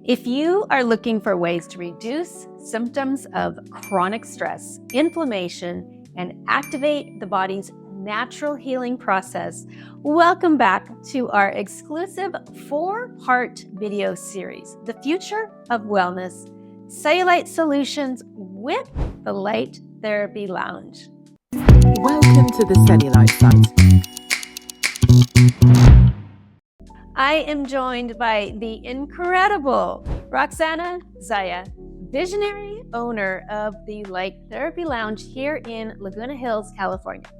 If you are looking for ways to reduce symptoms of chronic stress, inflammation, and activate the body's natural healing process, welcome back to our exclusive 4-part video series, The Future of Wellness, Cellulite Solutions with the Light Therapy Lounge. Welcome to the Cellulite site. I am joined by the incredible Roxana Zaya, visionary owner of the Light Therapy Lounge here in Laguna Hills, California.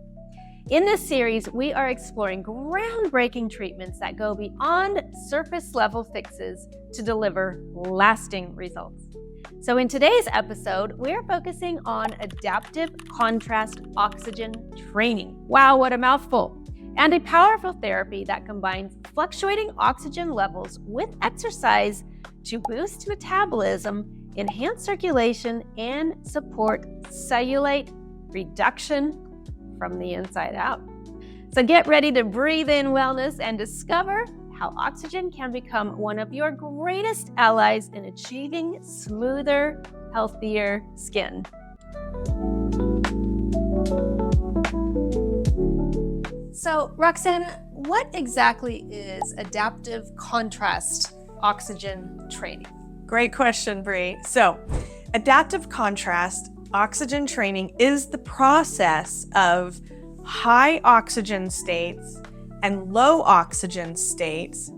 In this series, we are exploring groundbreaking treatments that go beyond surface level fixes to deliver lasting results. So in today's episode, we're focusing on adaptive contrast oxygen training. Wow, what a mouthful. And a powerful therapy that combines fluctuating oxygen levels with exercise to boost metabolism, enhance circulation, and support cellulite reduction from the inside out. So get ready to breathe in wellness and discover how oxygen can become one of your greatest allies in achieving smoother, healthier skin. So, Roxana, what exactly is adaptive contrast oxygen training? Great question, Bree. So, adaptive contrast oxygen training is the process of high oxygen states and low oxygen states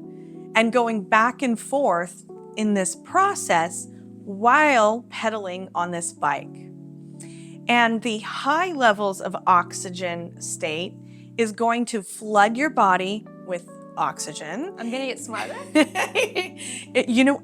and going back and forth in this process while pedaling on this bike. And the high levels of oxygen state is going to flood your body with oxygen. I'm gonna get smarter.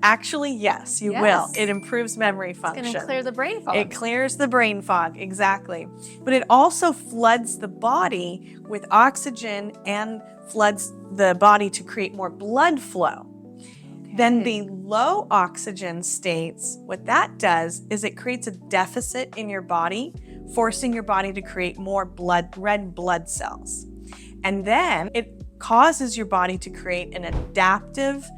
Actually, yes, you will. It improves memory function. It's gonna clear the brain fog. It clears the brain fog, exactly. But it also floods the body with oxygen and floods the body to create more blood flow. Okay. Then the low oxygen states, what that does is it creates a deficit in your body, forcing your body to create more red blood cells. And then it causes your body to create an adaptive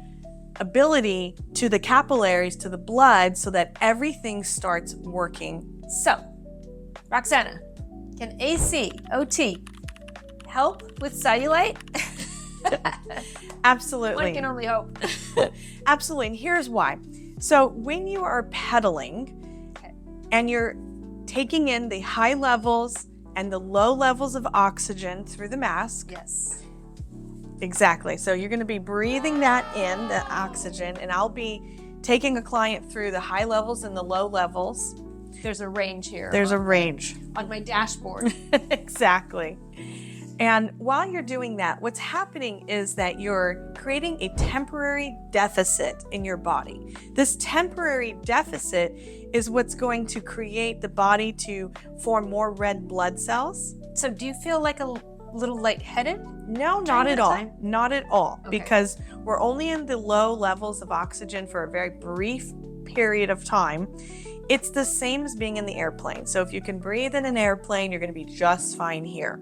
ability to the capillaries, to the blood, so that everything starts working. So, Roxana, can ACOT help with cellulite? Absolutely. One can only hope. Absolutely, and here's why. So when you are pedaling and you're taking in the high levels and the low levels of oxygen through the mask. Yes. Exactly. So you're going to be breathing that in, the oxygen, and I'll be taking a client through the high levels and the low levels. There's a range here. There's a range. On my dashboard. Exactly. And while you're doing that, what's happening is that you're creating a temporary deficit in your body. This temporary deficit is what's going to create the body to form more red blood cells. So do you feel like a little lightheaded? No, not at all. Not at all, Okay. Because we're only in the low levels of oxygen for a very brief period of time. It's the same as being in the airplane. So if you can breathe in an airplane, you're going to be just fine here.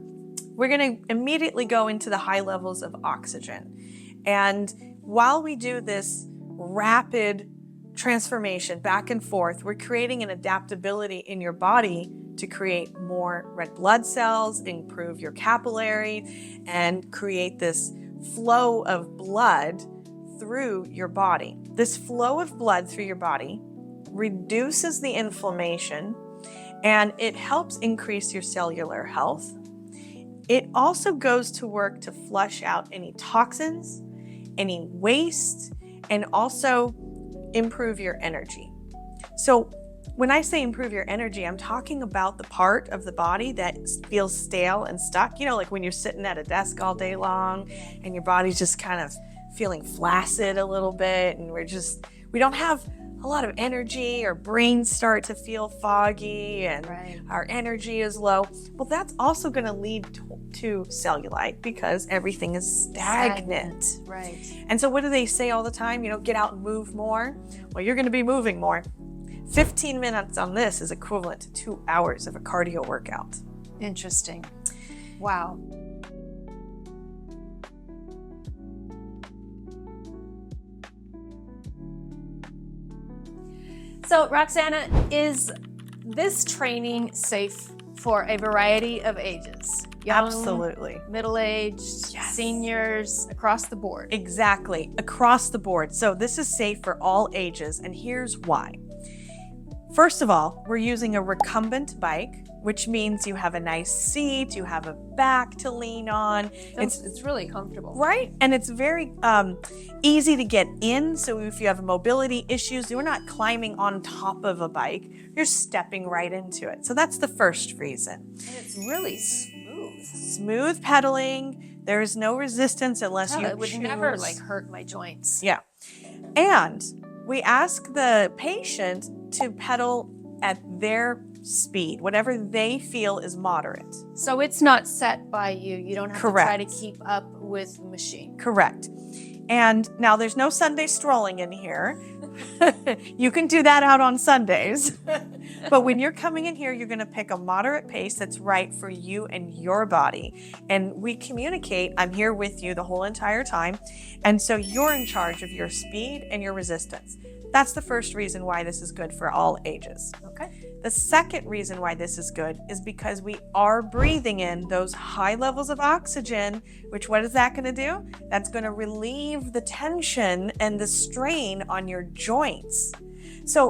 We're going to immediately go into the high levels of oxygen. And while we do this rapid transformation back and forth, we're creating an adaptability in your body to create more red blood cells, improve your capillary, and create this flow of blood through your body. This flow of blood through your body reduces the inflammation, and it helps increase your cellular health. It also goes to work to flush out any toxins, any waste, and also improve your energy. So when I say improve your energy, I'm talking about the part of the body that feels stale and stuck. You know, like when you're sitting at a desk all day long and your body's just kind of feeling flaccid a little bit, and we don't have a lot of energy, our brains start to feel foggy, and our energy is low. Well, that's also going to lead to cellulite because everything is stagnant. Right. And so what do they say all the time? Get out and move more. Well, you're going to be moving more. 15 minutes on this is equivalent to 2 hours of a cardio workout. Interesting. Wow. So Roxana, is this training safe for a variety of ages? Young, Absolutely. middle-aged, Yes. seniors, across the board. Exactly, across the board. So this is safe for all ages, and here's why. First of all, we're using a recumbent bike, which means you have a nice seat, you have a back to lean on. It's really comfortable. Right, and it's very easy to get in. So if you have mobility issues, you're not climbing on top of a bike, you're stepping right into it. So that's the first reason. And it's really smooth. Smooth pedaling, there is no resistance unless you It would choose. never like hurt my joints. Yeah. And we ask the patient to pedal at their speed, whatever they feel is moderate. So it's not set by you. You don't have to try to Correct. keep up with the machine. Correct. And now there's no Sunday strolling in here. You can do that out on Sundays. But when you're coming in here, you're going to pick a moderate pace that's right for you and your body. And we communicate, I'm here with you the whole entire time. And so you're in charge of your speed and your resistance. That's the first reason why this is good for all ages. Okay. The second reason why this is good is because we are breathing in those high levels of oxygen, which what is that going to do? That's going to relieve the tension and the strain on your joints. So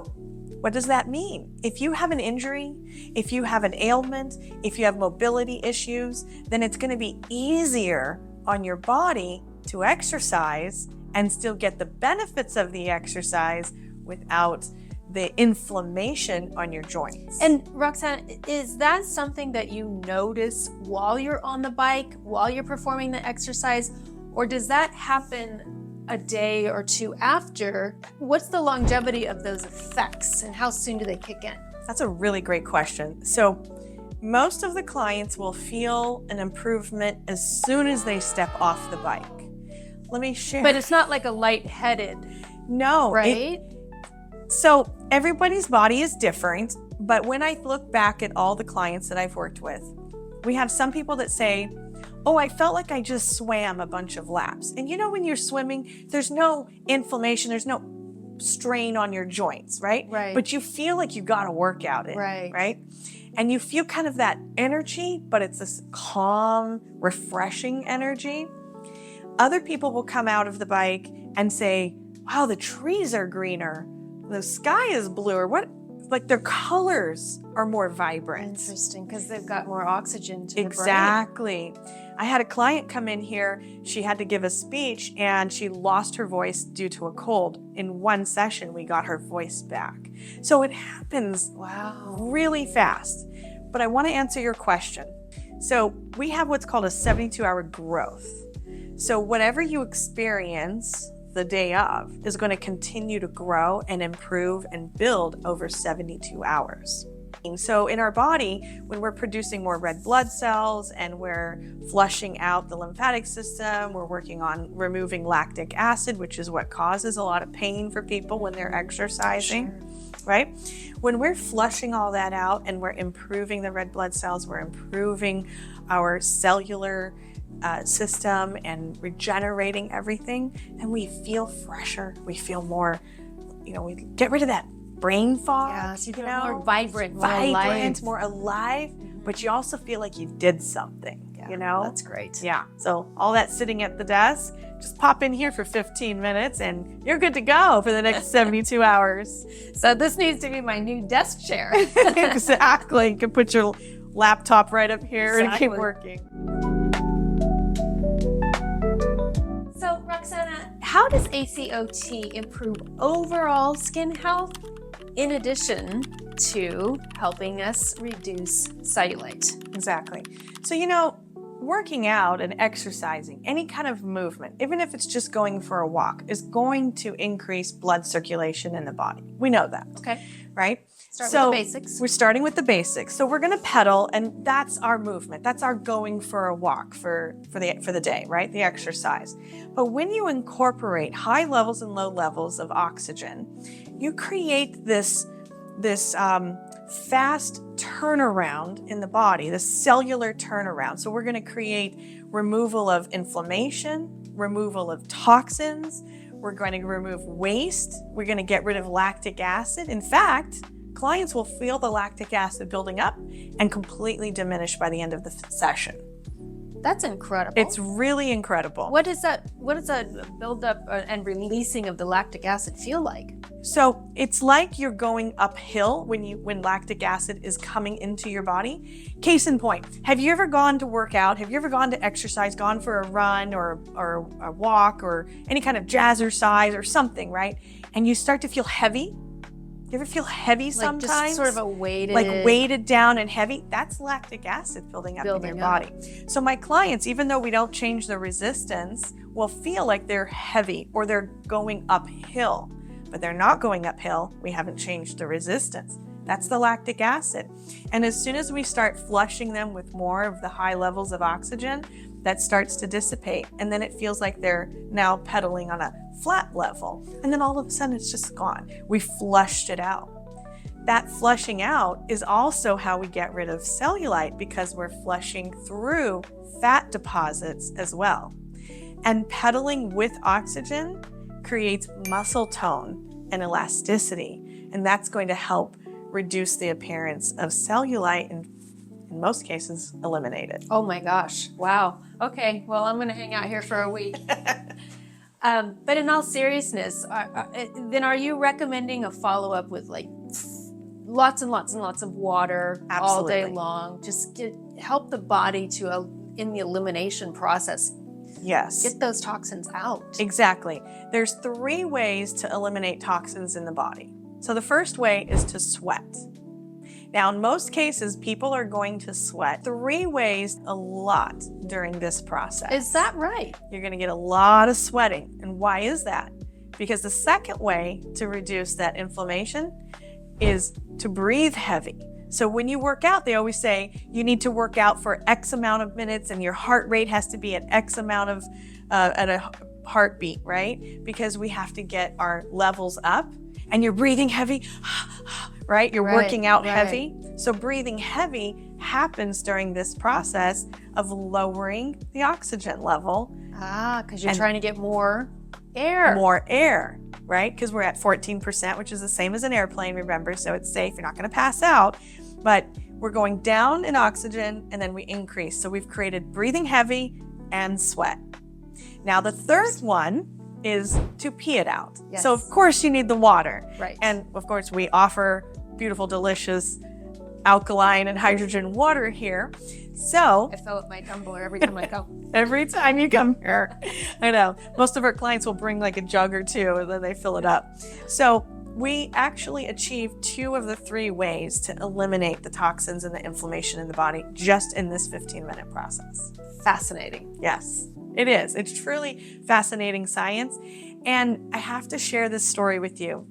what does that mean? If you have an injury, if you have an ailment, if you have mobility issues, then it's going to be easier on your body to exercise and still get the benefits of the exercise without the inflammation on your joints. And Roxanne, is that something that you notice while you're on the bike, while you're performing the exercise, or does that happen a day or two after? What's the longevity of those effects and how soon do they kick in? That's a really great question. So most of the clients will feel an improvement as soon as they step off the bike. Let me share. But it's not like a lightheaded, No, right? So everybody's body is different, but when I look back at all the clients that I've worked with, we have some people that say, oh, I felt like I just swam a bunch of laps. And you know, when you're swimming, there's no inflammation, there's no strain on your joints, right? Right. But you feel like you got to work out it, right? And you feel kind of that energy, but it's this calm, refreshing energy. Other people will come out of the bike and say, wow, the trees are greener. The sky is bluer. What, like their colors are more vibrant. Interesting, because they've got more oxygen to Exactly. I had a client come in here. She had to give a speech and she lost her voice due to a cold. In one session, we got her voice back. So it happens really fast. But I want to answer your question. So we have what's called a 72-hour growth. So whatever you experience the day of is going to continue to grow and improve and build over 72 hours. So in our body, when we're producing more red blood cells and we're flushing out the lymphatic system, we're working on removing lactic acid, which is what causes a lot of pain for people when they're exercising, right? When we're flushing all that out and we're improving the red blood cells, we're improving our cellular system and regenerating everything, and we feel fresher. We feel more, we get rid of that brain fog. Yeah, so you feel more vibrant, more alive, but you also feel like you did something, That's great. Yeah, so all that sitting at the desk, just pop in here for 15 minutes and you're good to go for the next 72 hours. So this needs to be my new desk chair. Exactly. You can put your laptop right up here and keep working. So, Roxana, how does ACOT improve overall skin health in addition to helping us reduce cellulite? Exactly. So, working out and exercising, any kind of movement, even if it's just going for a walk, is going to increase blood circulation in the body. We know that. Okay. Right? Start with the basics. We're starting with the basics. So we're going to pedal, and that's our movement. That's our going for a walk for the day, right? The exercise. But when you incorporate high levels and low levels of oxygen, you create this fast turnaround in the body, the cellular turnaround. So we're going to create removal of inflammation, removal of toxins, We're going to remove waste. We're going to get rid of lactic acid. In fact, clients will feel the lactic acid building up and completely diminish by the end of the session. That's incredible. It's really incredible. What does that buildup and releasing of the lactic acid feel like? So it's like you're going uphill when lactic acid is coming into your body. Case in point, have you ever gone to work out? Have you ever gone to exercise, gone for a run or a walk or any kind of jazzercise or something, right? And you start to feel heavy? You ever feel heavy sometimes? Like just sort of a weighted... Like weighted down and heavy? That's lactic acid building up in your body. So my clients, even though we don't change the resistance, will feel like they're heavy or they're going uphill. But they're not going uphill. We haven't changed the resistance. That's the lactic acid. And as soon as we start flushing them with more of the high levels of oxygen, that starts to dissipate. And then it feels like they're now pedaling on a flat level. And then all of a sudden it's just gone. We flushed it out. That flushing out is also how we get rid of cellulite, because we're flushing through fat deposits as well. And pedaling with oxygen creates muscle tone and elasticity. And that's going to help reduce the appearance of cellulite and in most cases eliminate it. Oh my gosh. Wow. Okay. Well, I'm going to hang out here for a week. But in all seriousness, then are you recommending a follow-up with like lots and lots and lots of water all day long? Just help the body to, in the elimination process, yes, get those toxins out. Exactly. There's 3 ways to eliminate toxins in the body. So the first way is to sweat. Now, in most cases, people are going to sweat 3 ways a lot during this process. Is that right? You're going to get a lot of sweating. And why is that? Because the second way to reduce that inflammation is to breathe heavy. So when you work out, they always say you need to work out for X amount of minutes and your heart rate has to be at X amount of, at a heartbeat, right? Because we have to get our levels up and you're breathing heavy, right? You're working out heavy. So breathing heavy happens during this process of lowering the oxygen level. Because you're trying to get more air. More air, right? Because we're at 14%, which is the same as an airplane, remember, so it's safe. You're not going to pass out. But we're going down in oxygen and then we increase. So we've created breathing heavy and sweat. Now the third one is to pee it out. Yes. So of course you need the water. Right. And of course we offer beautiful, delicious alkaline and hydrogen water here. So I fill up my tumbler every time I go. Every time you come here. I know. Most of our clients will bring like a jug or 2 and then they fill it up. So we actually achieve 2 of the 3 ways to eliminate the toxins and the inflammation in the body just in this 15-minute process. Fascinating. Yes, it is. It's truly fascinating science. And I have to share this story with you.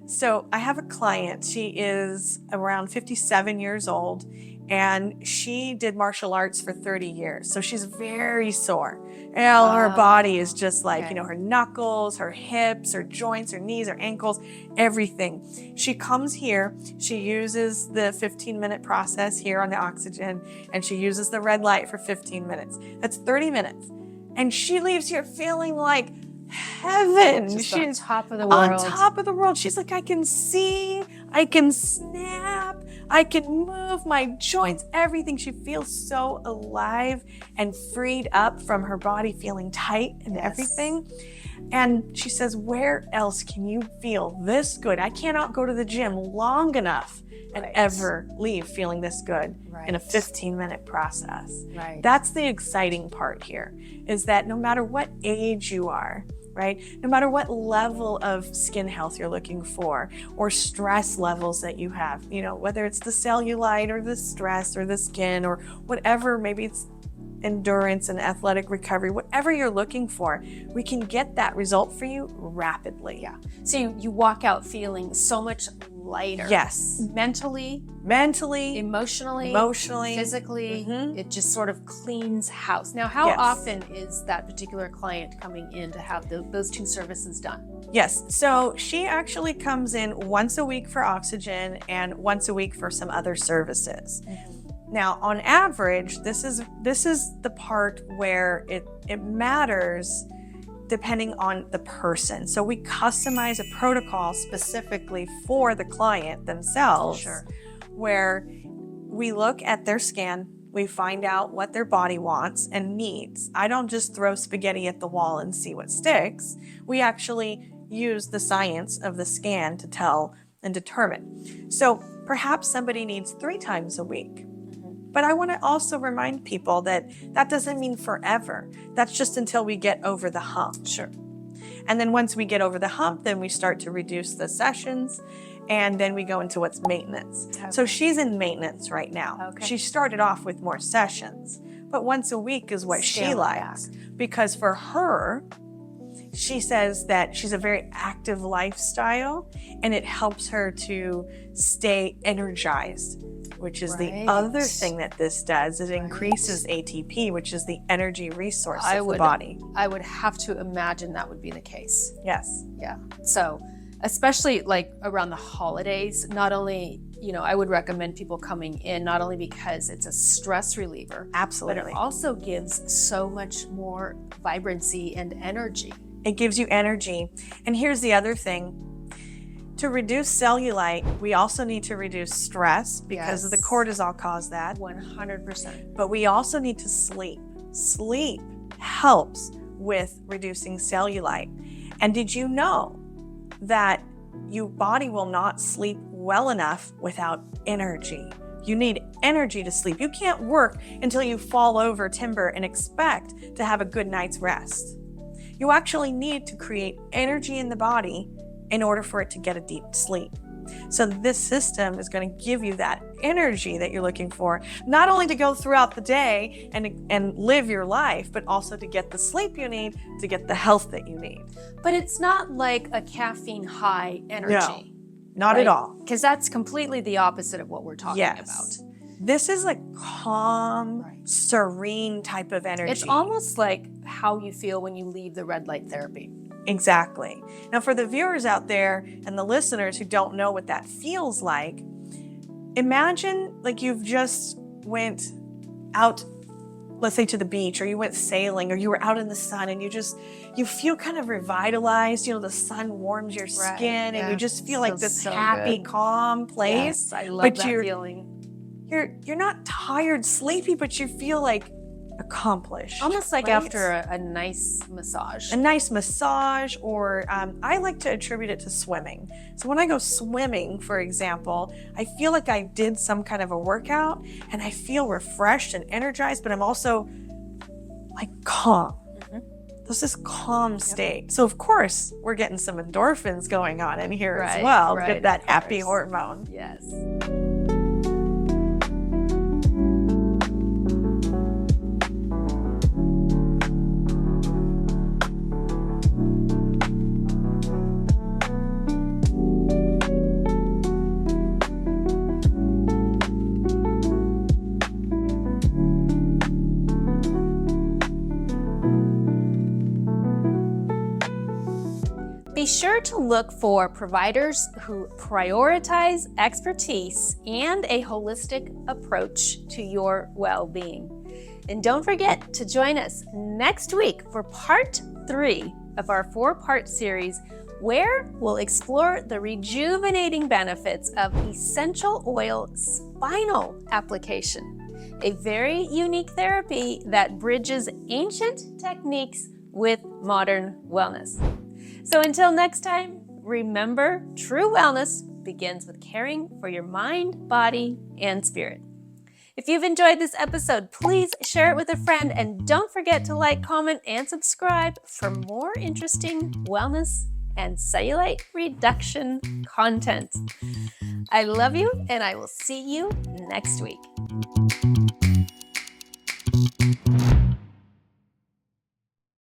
So I have a client. She is around 57 years old and she did martial arts for 30 years. So she's very sore. And her body is just like, you know, her knuckles, her hips, her joints, her knees, her ankles, everything. She comes here, she uses the 15-minute process here on the oxygen, and she uses the red light for 15 minutes. That's 30 minutes. And she leaves here feeling like heaven. She's on top of the world. On top of the world. She's like, I can see, I can snap, I can move my joints, everything. She feels so alive and freed up from her body feeling tight and everything. And she says, where else can you feel this good? I cannot go to the gym long enough and ever leave feeling this good in a 15-minute process. That's the exciting part here, is that no matter what age you are, right? No matter what level of skin health you're looking for or stress levels that you have, you know, whether it's the cellulite or the stress or the skin or whatever, maybe it's endurance and athletic recovery, whatever you're looking for, we can get that result for you rapidly. Yeah. So you walk out feeling so much lighter. Yes. Mentally, emotionally, physically, it just sort of cleans house. Now, how often is that particular client coming in to have those 2 services done? Yes, so she actually comes in once a week for oxygen and once a week for some other services. Now, on average, this is the part where it matters depending on the person. So we customize a protocol specifically for the client themselves, Sure. where we look at their scan, we find out what their body wants and needs. I don't just throw spaghetti at the wall and see what sticks. We actually use the science of the scan to tell and determine. So perhaps somebody needs 3 times a week. But I want to also remind people that that doesn't mean forever. That's just until we get over the hump. Sure. And then once we get over the hump, then we start to reduce the sessions, and then we go into what's maintenance. Okay. So she's in maintenance right now. Okay. She started off with more sessions, but once a week is what she Scaling likes. Because for her, she says that she's a very active lifestyle, and it helps her to stay energized, which is the other thing that this does. It increases ATP, which is the energy resource of the body. I would have to imagine that would be the case. Yes. Yeah. So, especially like around the holidays, not only, I would recommend people coming in, not only because it's a stress reliever, Absolutely. but it also gives so much more vibrancy and energy. It gives you energy. And here's the other thing. To reduce cellulite, we also need to reduce stress because of the cortisol cause that. 100%. But we also need to sleep. Sleep helps with reducing cellulite. And did you know that your body will not sleep well enough without energy? You need energy to sleep. You can't work until you fall over timber and expect to have a good night's rest. You actually need to create energy in the body in order for it to get a deep sleep. So this system is going to give you that energy that you're looking for, not only to go throughout the day and live your life, but also to get the sleep you need, to get the health that you need. But it's not like a caffeine high energy. No, not at all. Because that's completely the opposite of what we're talking about. This is like calm, serene type of energy. It's almost like how you feel when you leave the red light therapy. Exactly. Now, for the viewers out there and the listeners who don't know what that feels like, imagine like you've just went out, let's say to the beach, or you went sailing, or you were out in the sun, and you feel kind of revitalized. The sun warms your skin, and you just feel like this so happy, good. calm place. Yes, I love but that feeling. You're not tired, sleepy, but you feel like accomplished. Almost like right? after a nice massage. A nice massage, or I like to attribute it to swimming. So when I go swimming, for example, I feel like I did some kind of a workout, and I feel refreshed and energized, but I'm also like calm. There's this calm state. So of course, we're getting some endorphins going on in here as well. Get that happy hormone. Yes. Be sure to look for providers who prioritize expertise and a holistic approach to your well-being. And don't forget to join us next week for part 3 of our 4-part series, where we'll explore the rejuvenating benefits of essential oil spinal application, a very unique therapy that bridges ancient techniques with modern wellness. So until next time, remember, true wellness begins with caring for your mind, body, and spirit. If you've enjoyed this episode, please share it with a friend, and don't forget to like, comment, and subscribe for more interesting wellness and cellulite reduction content. I love you, and I will see you next week.